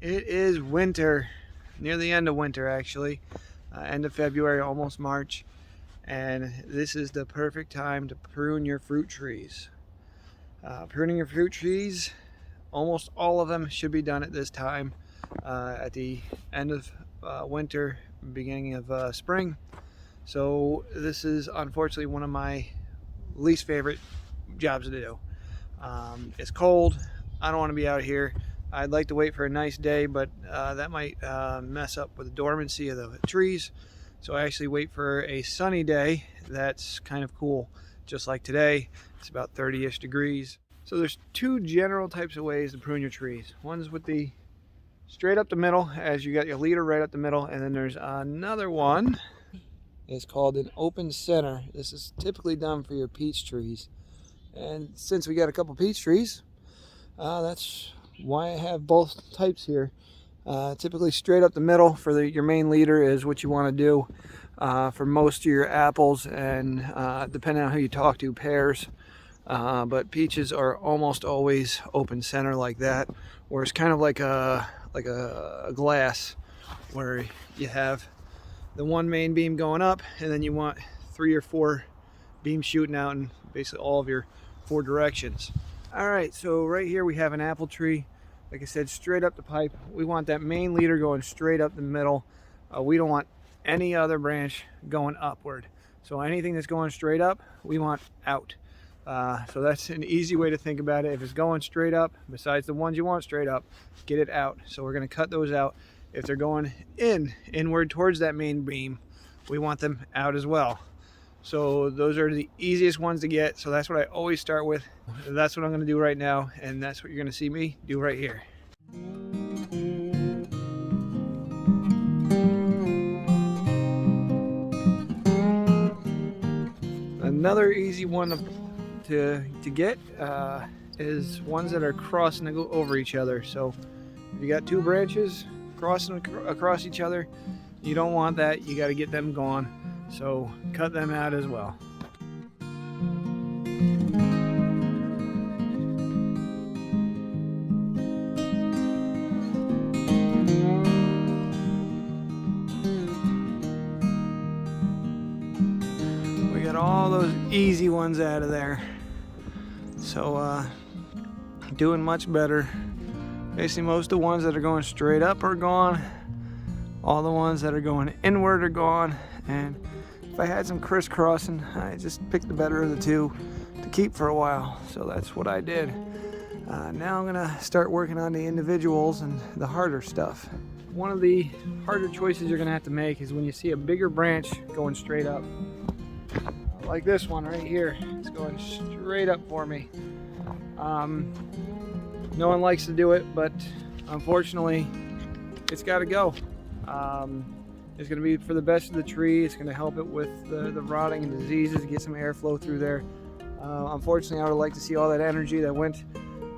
It is winter, near the end of winter actually, end of February, almost March, and this is the perfect time to prune your fruit trees. Pruning your fruit trees, almost all of them should be done at this time, at the end of winter, beginning of spring. So this is unfortunately one of my least favorite jobs to do. It's cold. I don't want to be out here. I'd like to wait for a nice day, but that might mess up with the dormancy of the trees. So I actually wait for a sunny day that's kind of cool, just like today. It's about 30-ish degrees. So there's two general types of ways to prune your trees. One's with the straight up the middle, as you got your leader right up the middle, and then there's another one. It's called an open center. This is typically done for your peach trees. And since we got a couple peach trees, that's why I have both types here. Typically straight up the middle for your main leader is what you want to do for most of your apples, and depending on who you talk to, pears. But peaches are almost always open center like that, where it's kind of like a glass, where you have the one main beam going up, and then you want 3 or 4 beams shooting out in basically all of your 4 directions. All right, so right here we have an apple tree. Like I said, straight up the pipe. We want that main leader going straight up the middle. We don't want any other branch going upward. So anything that's going straight up, we want out. So that's an easy way to think about it. If it's going straight up, besides the ones you want straight up, get it out. So we're going to cut those out. If they're going inward towards that main beam, we want them out as well. So those are the easiest ones to get. So that's what I always start with. That's what I'm going to do right now, and that's what you're going to see me do right here. Another easy one to get is ones that are crossing over each other. So if you got 2 branches crossing across each other, you don't want that. You got to get them gone. So cut them out as well. We got all those easy ones out of there. So doing much better. Basically most of the ones that are going straight up are gone. All the ones that are going inward are gone. And if I had some crisscrossing, I just picked the better of the two to keep for a while. So that's what I did. Now I'm gonna start working on the individuals and the harder stuff. One of the harder choices you're gonna have to make is when you see a bigger branch going straight up. Like this one right here. It's going straight up for me. No one likes to do it, but unfortunately, it's gotta go. It's going to be for the best of the tree. It's going to help it with the rotting and diseases, get some airflow through there. Unfortunately, I would like to see all that energy that went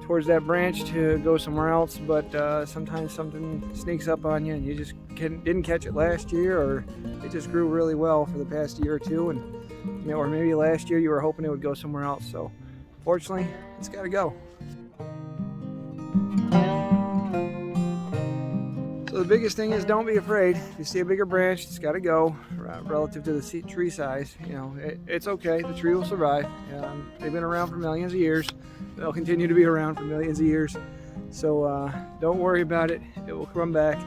towards that branch to go somewhere else, but sometimes something sneaks up on you and you just didn't catch it last year, or it just grew really well for the past year or two, and or maybe last year you were hoping it would go somewhere else. So unfortunately, it's got to go. So the biggest thing is don't be afraid. If you see a bigger branch, it's got to go relative to the tree size. You know, it's okay. The tree will survive. They've been around for millions of years. They'll continue to be around for millions of years. So don't worry about it. It will come back.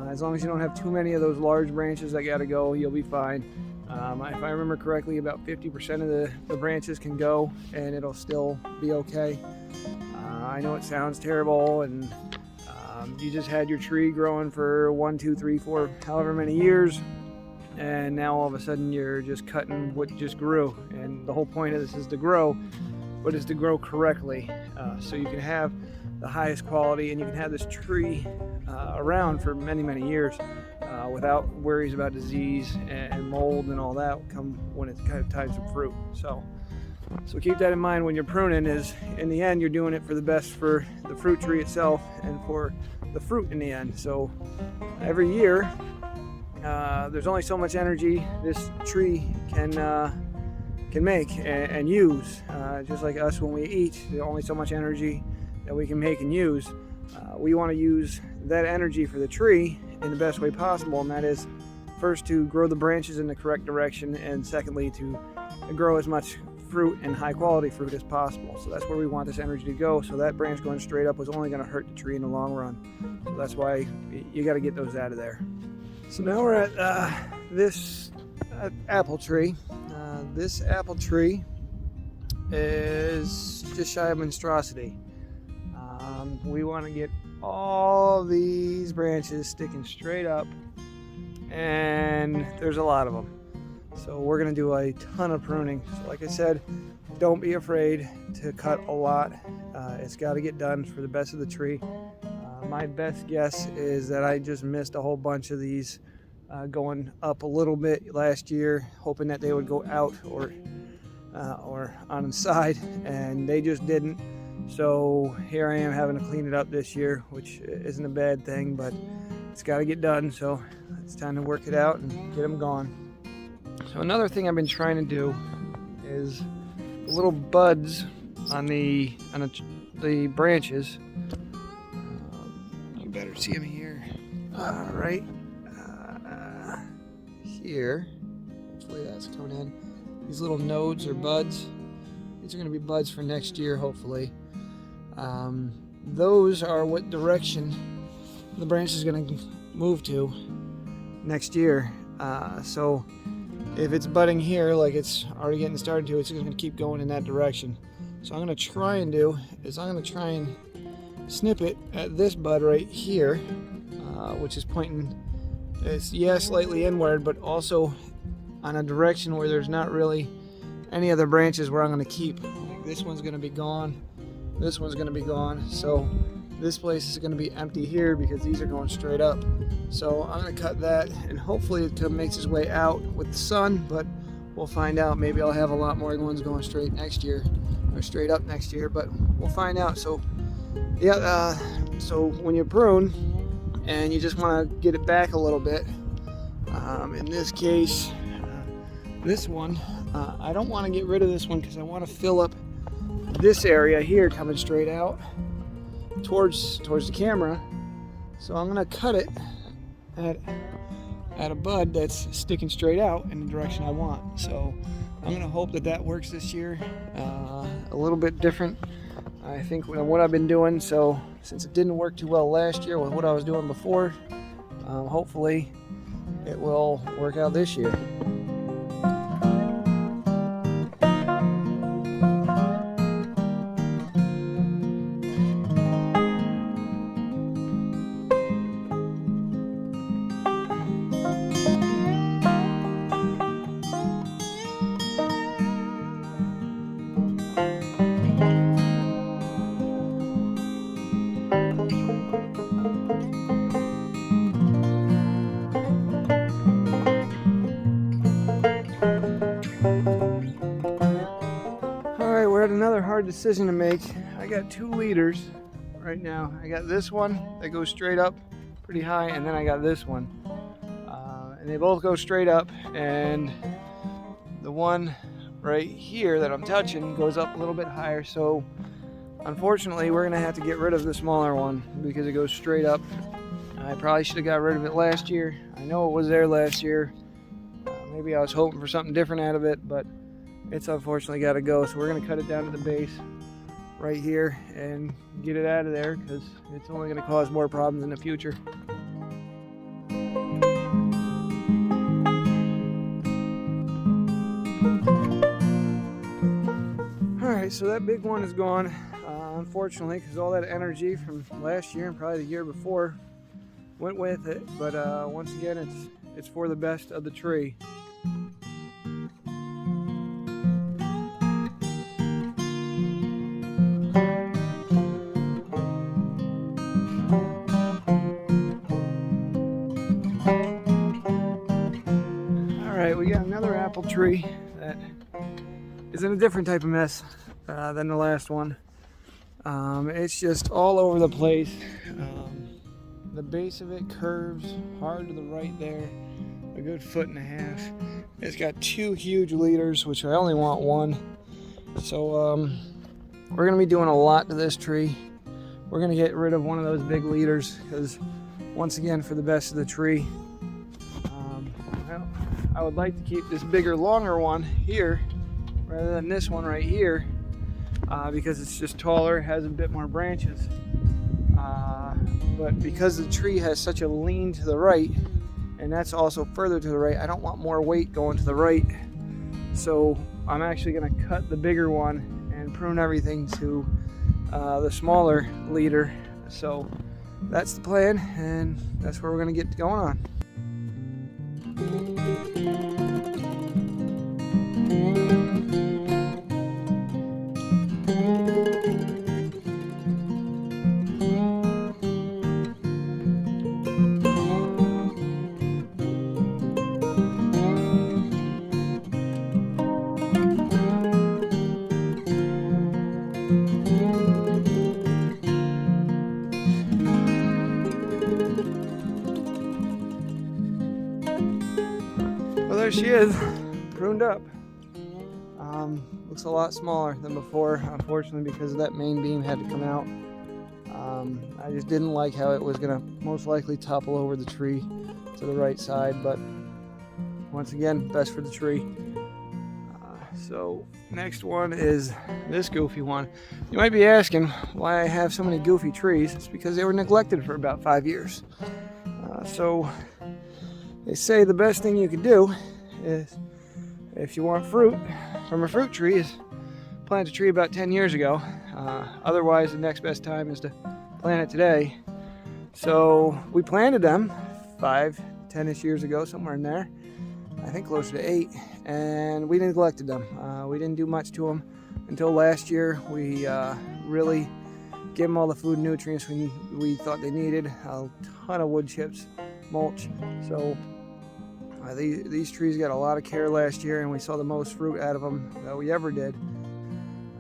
As long as you don't have too many of those large branches that got to go, you'll be fine. If I remember correctly, about 50% of the branches can go and it'll still be okay. I know it sounds terrible, and you just had your tree growing for 1, 2, 3, 4, however many years, and now all of a sudden you're just cutting what just grew. And the whole point of this is to grow, but it's to grow correctly, so you can have the highest quality and you can have this tree around for many, many years without worries about disease and mold and all that come when it's kind of time for fruit. So keep that in mind when you're pruning. Is in the end you're doing it for the best for the fruit tree itself and for the fruit in the end. So every year there's only so much energy this tree can make and use. Just like us when we eat, there's only so much energy that we can make and use. we want to use that energy for the tree in the best way possible, and that is first to grow the branches in the correct direction, and secondly to grow as much fruit and high quality fruit as possible. So that's where we want this energy to go. So that branch going straight up was only going to hurt the tree in the long run. So that's why you got to get those out of there. So now we're at this apple tree. This apple tree is just shy of monstrosity. We want to get all these branches sticking straight up, and there's a lot of them. So we're going to do a ton of pruning. So like I said, don't be afraid to cut a lot. It's got to get done for the best of the tree. My best guess is that I just missed a whole bunch of these going up a little bit last year, hoping that they would go out or on the side, and they just didn't. So here I am having to clean it up this year, which isn't a bad thing, but it's got to get done. So it's time to work it out and get them gone. So another thing I've been trying to do is the little buds on the branches. You better see them here. Right here. Hopefully that's coming in. These little nodes or buds. These are going to be buds for next year, hopefully. Those are what direction the branch is going to move to next year. So if it's budding here, like it's already getting started to, it's just going to keep going in that direction. So I'm going to try and snip it at this bud right here, which is pointing, it's slightly inward, but also on a direction where there's not really any other branches where I'm going to keep. This one's going to be gone. This one's going to be gone. So this place is going to be empty here because these are going straight up. So I'm going to cut that, and hopefully it makes its way out with the sun, but we'll find out. Maybe I'll have a lot more ones going straight next year, or straight up next year, but we'll find out. So yeah, so when you prune and you just want to get it back a little bit, in this case, this one, I don't want to get rid of this one because I want to fill up this area here coming straight out towards the camera. So I'm going to cut it at a bud that's sticking straight out in the direction I want. So I'm going to hope that works this year. A little bit different, I think, than what I've been doing. So since it didn't work too well last year with what I was doing before, hopefully it will work out this year. Another hard decision to make. I got 2 leaders right now. I got this one that goes straight up pretty high, and then I got this one, and they both go straight up, and the one right here that I'm touching goes up a little bit higher. So unfortunately we're gonna have to get rid of the smaller one because it goes straight up. I probably should have got rid of it last year. I know it was there last year. Maybe I was hoping for something different out of it, but it's unfortunately got to go. So we're going to cut it down to the base right here and get it out of there because it's only going to cause more problems in the future. Alright, so that big one is gone, unfortunately, because all that energy from last year and probably the year before went with it. But once again, it's for the best of the tree. We got another apple tree that is in a different type of mess than the last one. It's just all over the place. The base of it curves hard to the right there, a good 1.5 feet. It's got 2 huge leaders, which I only want 1. So we're gonna be doing a lot to this tree. we're gonna get rid of one of those big leaders because, once again, for the best of the tree. Well, I would like to keep this bigger, longer one here rather than this one right here because it's just taller, has a bit more branches. But because the tree has such a lean to the right, and that's also further to the right, I don't want more weight going to the right. So I'm actually going to cut the bigger one and prune everything to the smaller leader. So that's the plan, and that's where we're going to get going on. Well, there she is, pruned up. Looks a lot smaller than before, unfortunately, because that main beam had to come out. I just didn't like how it was going to most likely topple over the tree to the right side, but once again, best for the tree. So next one is this goofy one. You might be asking why I have so many goofy trees. It's because they were neglected for about 5 years. So they say the best thing you can do is, if you want fruit from a fruit tree, is plant a tree about 10 years ago. Otherwise, the next best time is to plant it today. So we planted them 5, 10-ish years ago, somewhere in there. I think closer to 8, and we neglected them. We didn't do much to them until last year. We really gave them all the food and nutrients we thought they needed, a ton of wood chips, mulch. So these trees got a lot of care last year, and we saw the most fruit out of them that we ever did.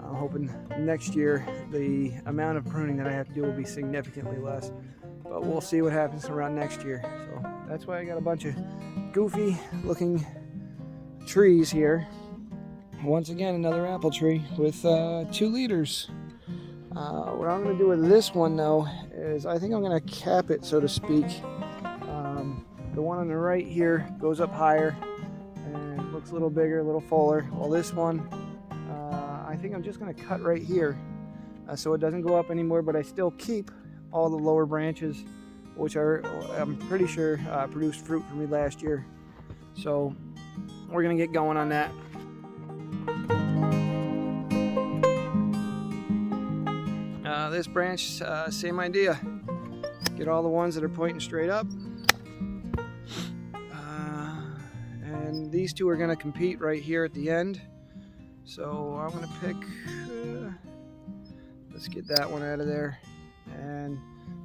I'm hoping next year the amount of pruning that I have to do will be significantly less, but we'll see what happens around next year. So that's why I got a bunch of goofy looking trees here. Once again, another apple tree with 2 leaders. What I'm going to do with this one though is I think I'm going to cap it, so to speak. The one on the right here goes up higher and looks a little bigger, a little fuller, while this one I think I'm just going to cut right here so it doesn't go up anymore, but I still keep all the lower branches, which I'm pretty sure produced fruit for me last year. So we're gonna get going on that. This branch, same idea. Get all the ones that are pointing straight up. And these two are gonna compete right here at the end. So I'm gonna pick, let's get that one out of there. And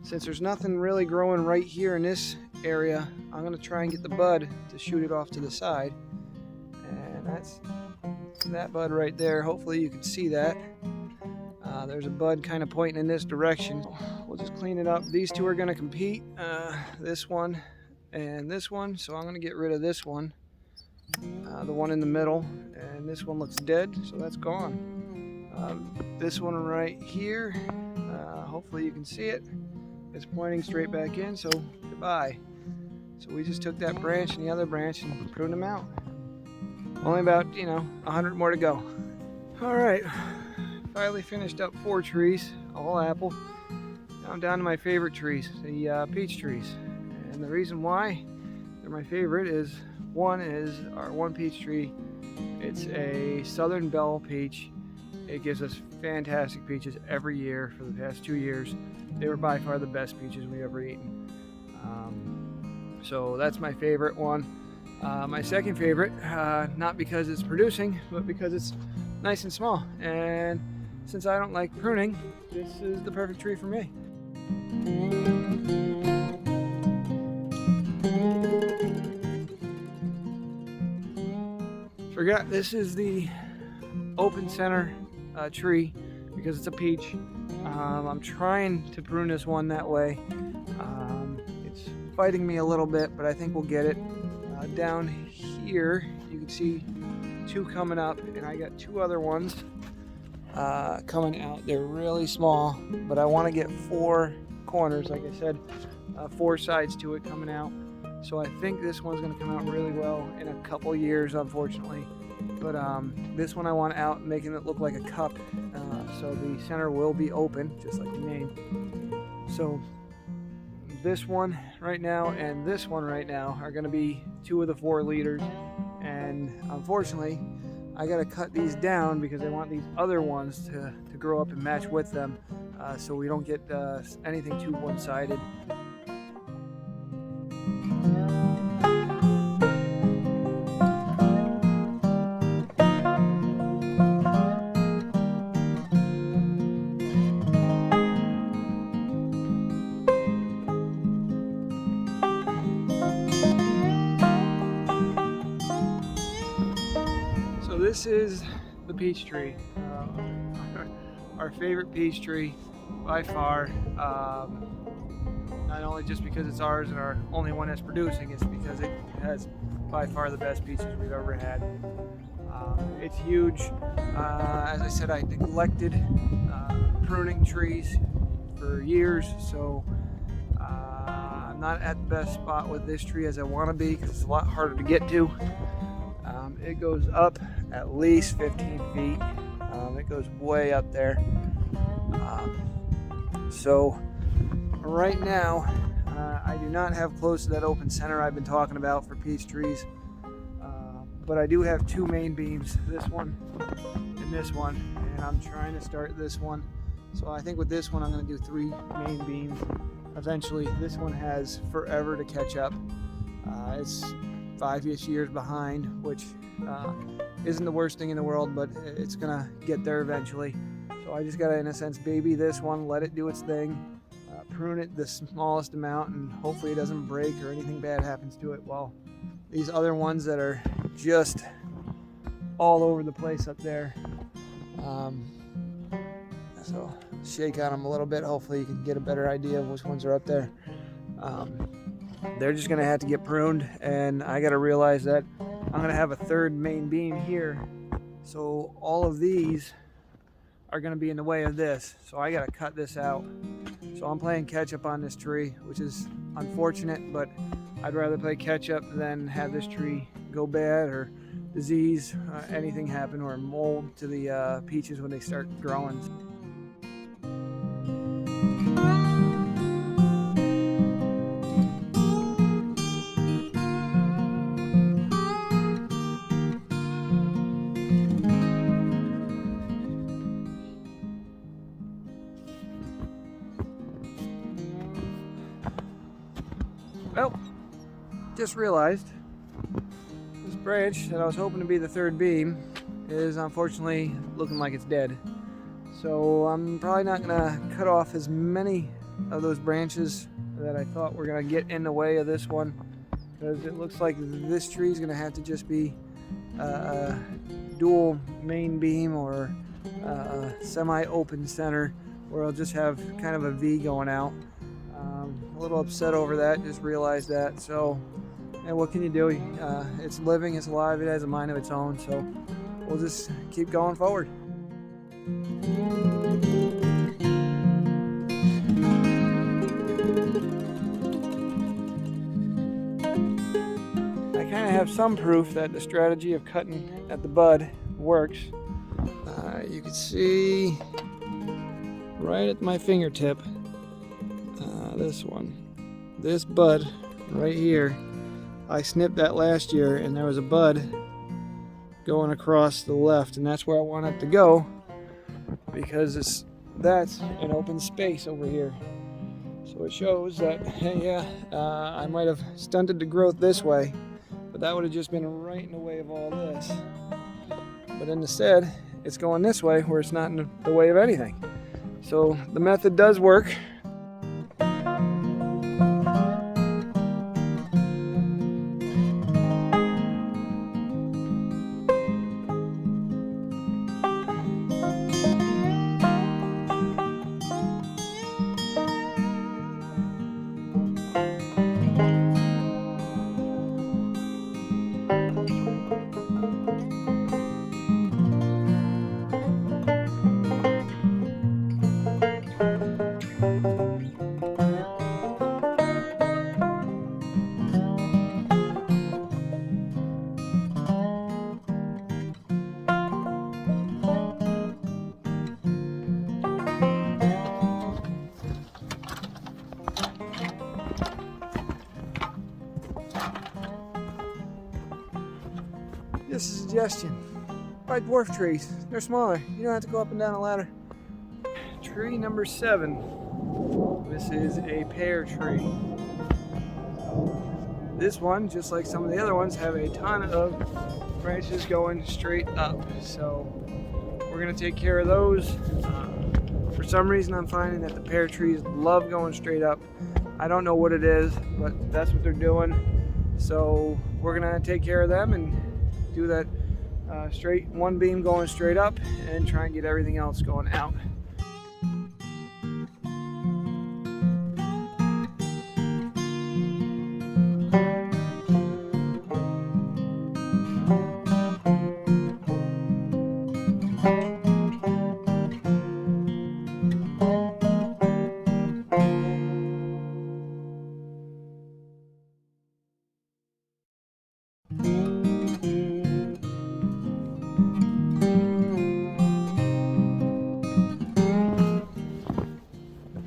since there's nothing really growing right here in this area, I'm going to try and get the bud to shoot it off to the side. And that's that bud right there. Hopefully you can see that. There's a bud kind of pointing in this direction. We'll just clean it up. These two are going to compete, this one and this one. So I'm going to get rid of this one, the one in the middle. And this one looks dead, so that's gone. This one right here, hopefully you can see it. It's pointing straight back in, so goodbye. So we just took that branch and the other branch and pruned them out. Only about, 100 more to go. All right, finally finished up 4 trees, all apple. Now I'm down to my favorite trees, the peach trees. And the reason why they're my favorite is, one is our one peach tree. It's a Southern Belle peach. It gives us fantastic peaches every year for the past 2 years. They were by far the best peaches we ever eaten. So that's my favorite one. My second favorite, not because it's producing, but because it's nice and small. And since I don't like pruning, this is the perfect tree for me. Forgot, this is the open center tree because it's a peach. I'm trying to prune this one that way. It's fighting me a little bit, but I think we'll get it. Down here, you can see 2 coming up, and I got 2 other ones. coming out. They're really small, but I want to get 4 corners, like I said, 4 sides to it coming out. So I think this one's going to come out really well in a couple years, unfortunately. But this one I want out, making it look like a cup. So the center will be open, just like the name. So this one right now and this one right now are going to be 2 of the 4 leaders. And unfortunately, I got to cut these down because I want these other ones to grow up and match with them, so we don't get anything too one-sided. So this is the peach tree, our favorite peach tree by far. Not only just because it's ours and our only one that's producing, it's because it has by far the best peaches we've ever had. It's huge. As I said, I neglected pruning trees for years, so I'm not at the best spot with this tree as I want to be because it's a lot harder to get to. It goes up at least 15 feet. It goes way up there. So right now, I do not have close to that open center I've been talking about for peach trees. But I do have 2 main beams, this one and this one, and I'm trying to start this one. So I think with this one I'm going to do 3 main beams. Eventually, this one has forever to catch up. It's 5-ish years behind, which isn't the worst thing in the world, but it's gonna get there eventually. So I just gotta, in a sense, baby this one, let it do its thing, prune it the smallest amount, and hopefully it doesn't break or anything bad happens to it, while these other ones that are just all over the place up there, so shake on them a little bit. Hopefully you can get a better idea of which ones are up there. They're just gonna have to get pruned, and I gotta realize that I'm gonna have a 3rd main beam here, so all of these are gonna be in the way of this, so I gotta cut this out. So I'm playing catch up on this tree, which is unfortunate, but I'd rather play catch up than have this tree go bad or disease, anything happen, or mold to the peaches when they start growing. Well, just realized this branch that I was hoping to be the 3rd beam is unfortunately looking like it's dead. So I'm probably not gonna cut off as many of those branches that I thought were gonna get in the way of this one, because it looks like this tree is gonna have to just be a dual main beam or a semi-open center, where I'll just have kind of a V going out. A little upset over that, just realized that. So, and what can you do? It's living, it's alive, it has a mind of its own, so we'll just keep going forward. I kind of have some proof that the strategy of cutting at the bud works. You can see right at my fingertip, this bud right here, I snipped that last year, and there was a bud going across the left, and that's where I want it to go, because that's an open space over here. So it shows that, hey, I might have stunted the growth this way, but that would have just been right in the way of all this. But instead, it's going this way where it's not in the way of anything. So the method does work. suggestion. Buy dwarf trees. They're smaller. You don't have to go up and down a ladder. Tree number 7. This is a pear tree. This one, just like some of the other ones, have a ton of branches going straight up. So we're going to take care of those. For some reason, I'm finding that the pear trees love going straight up. I don't know what it is, but that's what they're doing. So we're going to take care of them and do that straight one beam going straight up and try and get everything else going out.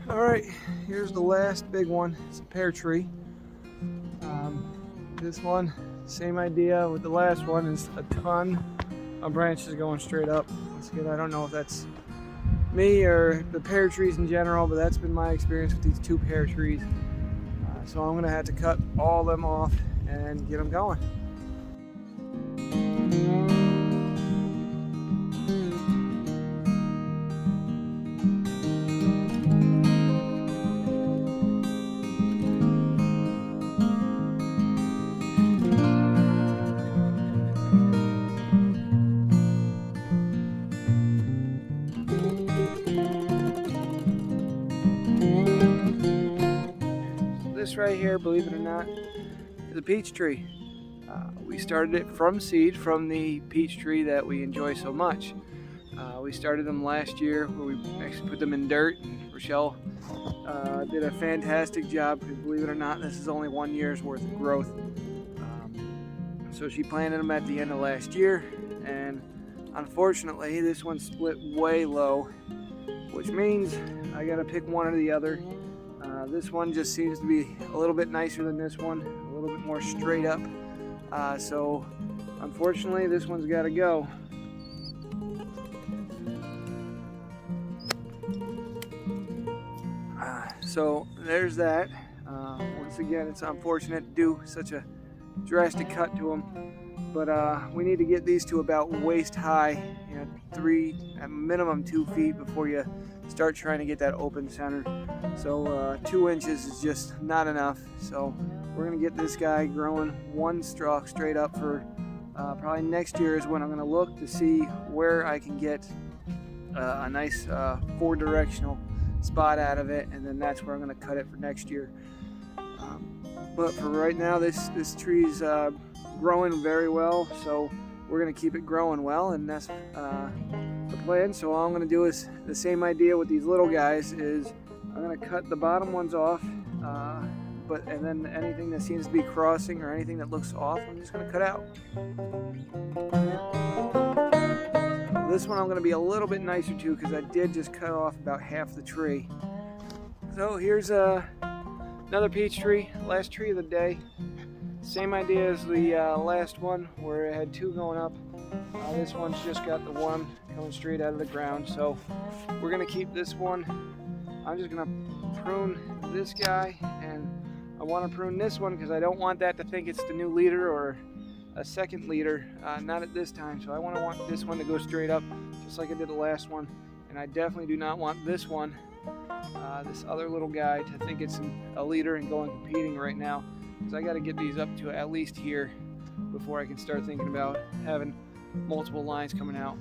Alright, here's the last big one. It's a pear tree. This one, same idea with the last one, is a ton of branches going straight up. Once again, I don't know if that's me or the pear trees in general, but that's been my experience with these 2 pear trees. So I'm going to have to cut all of them off and get them going. This right here, believe it or not, is a peach tree. We started it from seed from the peach tree that we enjoy so much. We started them last year where we actually put them in dirt, and Rochelle did a fantastic job because, believe it or not, this is only 1 year's worth of growth. So she planted them at the end of last year, and unfortunately this one split way low, which means I gotta pick one or the other. This one just seems to be a little bit nicer than this one, a little bit more straight up. So unfortunately this one's got to go. So there's that. Once again, it's unfortunate to do such a drastic cut to them, but we need to get these to about waist high, 3 at minimum 2 feet before you start trying to get that open center. So 2 inches is just not enough. So we're gonna get this guy growing 1 stalk straight up for probably next year is when I'm gonna look to see where I can get a nice 4-directional spot out of it, and then that's where I'm gonna cut it for next year. But for right now, this tree's growing very well, so we're gonna keep it growing well, and that's the plan. So all I'm gonna do is the same idea with these little guys is I'm gonna cut the bottom ones off, and then anything that seems to be crossing or anything that looks off, I'm just gonna cut out. This one I'm gonna be a little bit nicer too because I did just cut off about half the tree. So here's another peach tree, last tree of the day. Same idea as the last one where it had 2 going up. This one's just got the 1 coming straight out of the ground. So we're gonna keep this one. I'm just gonna prune this guy, and I want to prune this one because I don't want that to think it's the new leader or a second leader. Not at this time. So I want this one to go straight up just like I did the last one, and I definitely do not want this one, this other little guy, to think it's a leader and going competing right now, because I got to get these up to at least here before I can start thinking about having multiple lines coming out.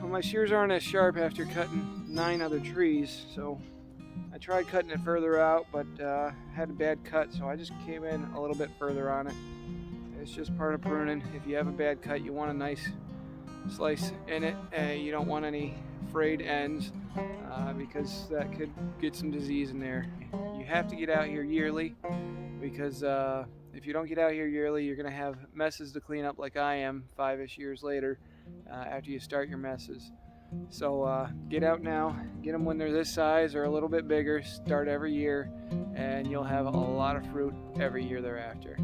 Well, my shears aren't as sharp after cutting 9 other trees, so I tried cutting it further out, but had a bad cut, so I just came in a little bit further on it. It's just part of pruning. If you have a bad cut, you want a nice slice in it. You don't want any frayed ends because that could get some disease in there. You have to get out here yearly because if you don't get out here yearly, you're going to have messes to clean up like I am 5-ish years later after you start your messes. So get out now, get them when they're this size or a little bit bigger, start every year, and you'll have a lot of fruit every year thereafter.